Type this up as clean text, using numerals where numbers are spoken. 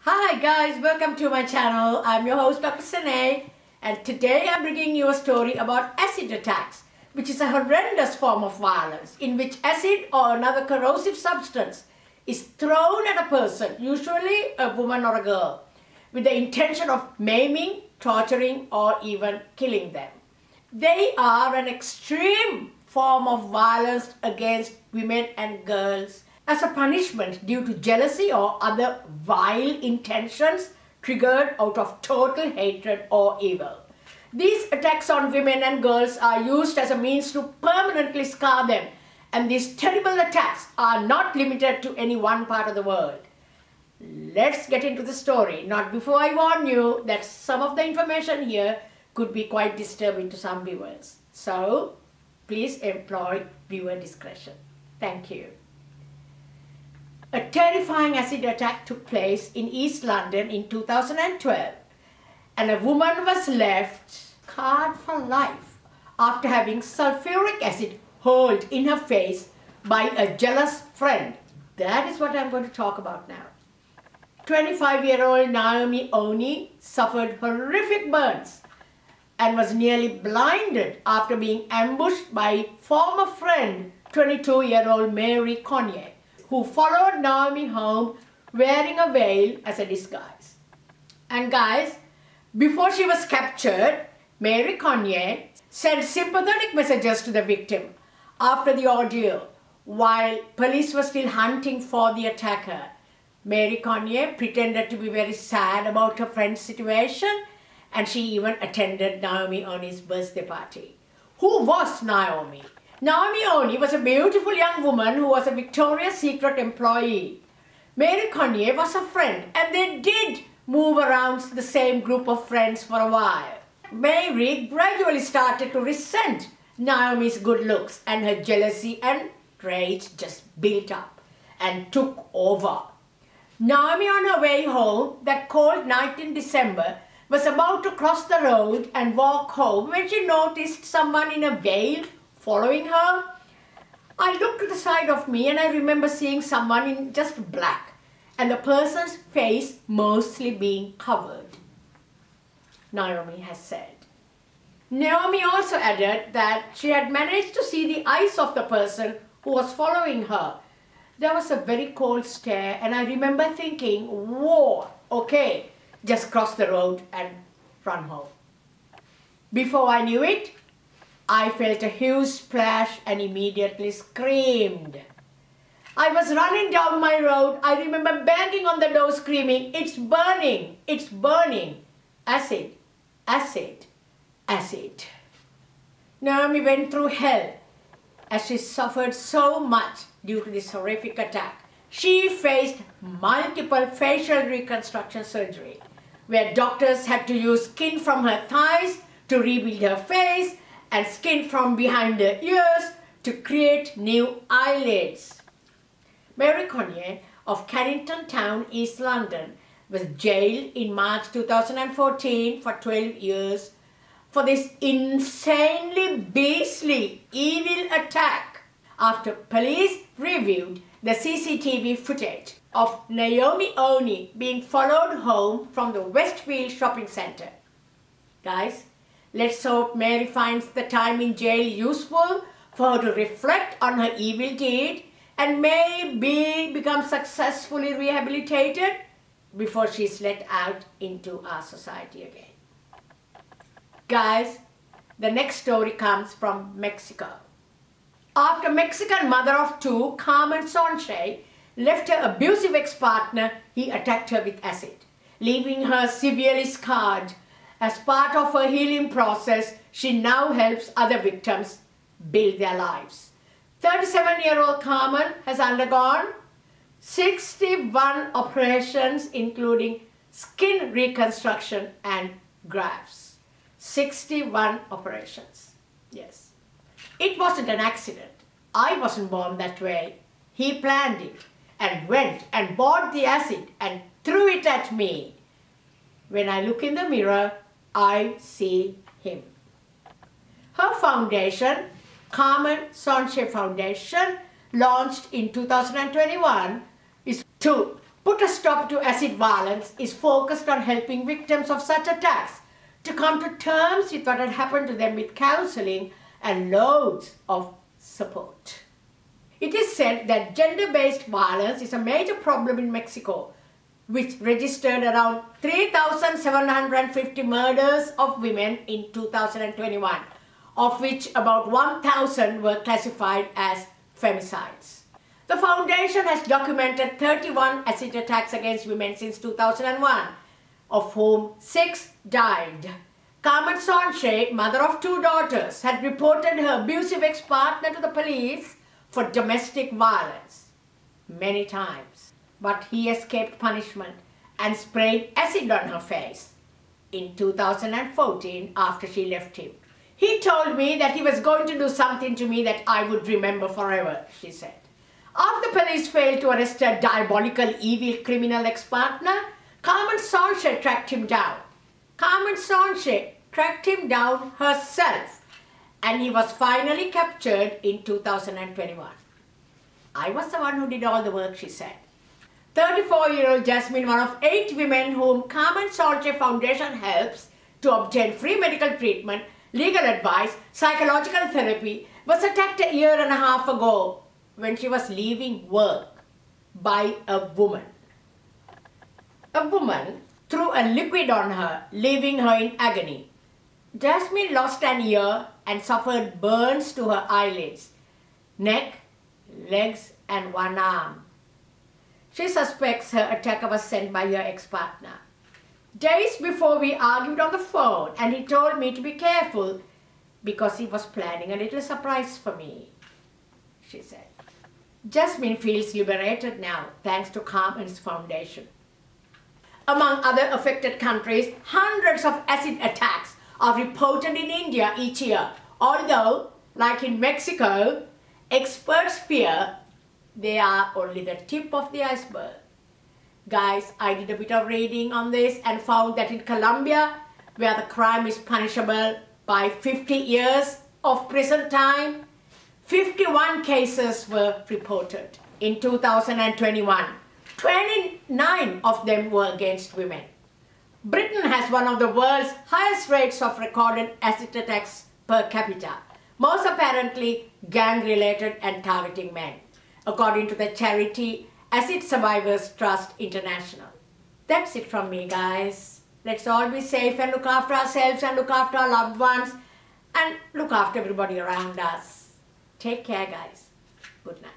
Hi guys, welcome to my channel. I'm your host Dr. Sane, and today I'm bringing you a story about acid attacks, which is a horrendous form of violence in which acid or another corrosive substance is thrown at a person, usually a woman or a girl, with the intention of maiming, torturing or even killing them. They are an extreme form of violence against women and girls as a punishment due to jealousy or other vile intentions triggered out of total hatred or evil. These attacks on women and girls are used as a means to permanently scar them, and these terrible attacks are not limited to any one part of the world. Let's get into the story, not before I warn you that some of the information here could be quite disturbing to some viewers. So, please employ viewer discretion. Thank you. A terrifying acid attack took place in East London in 2012, and a woman was left scarred for life after having sulfuric acid hurled in her face by a jealous friend. That is what I'm going to talk about now. 25-year-old Naomi Oni suffered horrific burns and was nearly blinded after being ambushed by former friend 22-year-old Mary Connier, who followed Naomi home wearing a veil as a disguise. And guys, before she was captured, Mary Connier sent sympathetic messages to the victim after the ordeal, while police were still hunting for the attacker. Mary Connier pretended to be very sad about her friend's situation, and she even attended Naomi Oni's birthday party. Who was Naomi? Naomi Oni was a beautiful young woman who was a Victoria's Secret employee. Mary Connier was a friend, and they did move around the same group of friends for a while. Mary gradually started to resent Naomi's good looks, and her jealousy and rage just built up and took over. Naomi, on her way home that cold night in December, was about to cross the road and walk home when she noticed someone in a veil following her. I looked to the side of me and I remember seeing someone in just black and the person's face mostly being covered, Naomi has said. Naomi also added that she had managed to see the eyes of the person who was following her. There was a very cold stare, and I remember thinking, whoa, okay, just cross the road and run home. Before I knew it, I felt a huge splash and immediately screamed. I was running down my road. I remember banging on the door screaming, "It's burning! It's burning! Acid! Acid! Acid!" Naomi went through hell as she suffered so much due to this horrific attack. She faced multiple facial reconstruction surgery, where doctors had to use skin from her thighs to rebuild her face and skin from behind her ears to create new eyelids. Mary Connier of Carrington Town, East London, was jailed in March 2014 for 12 years for this insanely beastly, evil attack after police reviewed the CCTV footage of Naomi Oni being followed home from the Westfield shopping centre. Guys, let's hope Mary finds the time in jail useful for her to reflect on her evil deed and maybe become successfully rehabilitated before she's let out into our society again. Guys, the next story comes from Mexico. After Mexican mother of two, Carmen Sanchez, left her abusive ex-partner, he attacked her with acid, leaving her severely scarred. As part of her healing process, she now helps other victims build their lives. 37-year-old Carmen has undergone 61 operations, including skin reconstruction and grafts. 61 operations. Yes. It wasn't an accident. I wasn't born that way. He planned it and went and bought the acid and threw it at me. When I look in the mirror, I see him. Her foundation, Carmen Sanchez Foundation, launched in 2021, is to Put a Stop to Acid Violence is focused on helping victims of such attacks to come to terms with what had happened to them with counseling and loads of support. It is said that gender-based violence is a major problem in Mexico, which registered around 3,750 murders of women in 2021, of which about 1,000 were classified as femicides. The foundation has documented 31 acid attacks against women since 2001, of whom 6 died. Carmen Sanchez, mother of 2 daughters, had reported her abusive ex-partner to the police for domestic violence many times. But he escaped punishment and sprayed acid on her face in 2014 after she left him. He told me that he was going to do something to me that I would remember forever, she said. After the police failed to arrest her diabolical, evil criminal ex-partner, Carmen Sanchez tracked him down. Carmen Sanchez tracked him down herself, and he was finally captured in 2021. I was the one who did all the work, she said. 34-year-old Jasmine, one of 8 women whom Carmen Sanchez Foundation helps to obtain free medical treatment, legal advice, psychological therapy, was attacked a year and a half ago when she was leaving work by a woman. A woman threw a liquid on her, leaving her in agony. Jasmine lost an ear and suffered burns to her eyelids, neck, legs, and one arm. She suspects her attacker was sent by her ex-partner. Days before we argued on the phone, and he told me to be careful because he was planning a little surprise for me, she said. Jasmine feels liberated now thanks to Carmen's foundation. Among other affected countries, hundreds of acid attacks are reported in India each year, although, like in Mexico, experts fear they are only the tip of the iceberg. Guys, I did a bit of reading on this and found that in Colombia, where the crime is punishable by 50 years of prison time, 51 cases were reported in 2021. 29 of them were against women. Britain has one of the world's highest rates of recorded acid attacks per capita, most apparently gang-related and targeting men, according to the charity Acid Survivors Trust International. That's it from me, guys. Let's all be safe and look after ourselves and look after our loved ones and look after everybody around us. Take care, guys. Good night.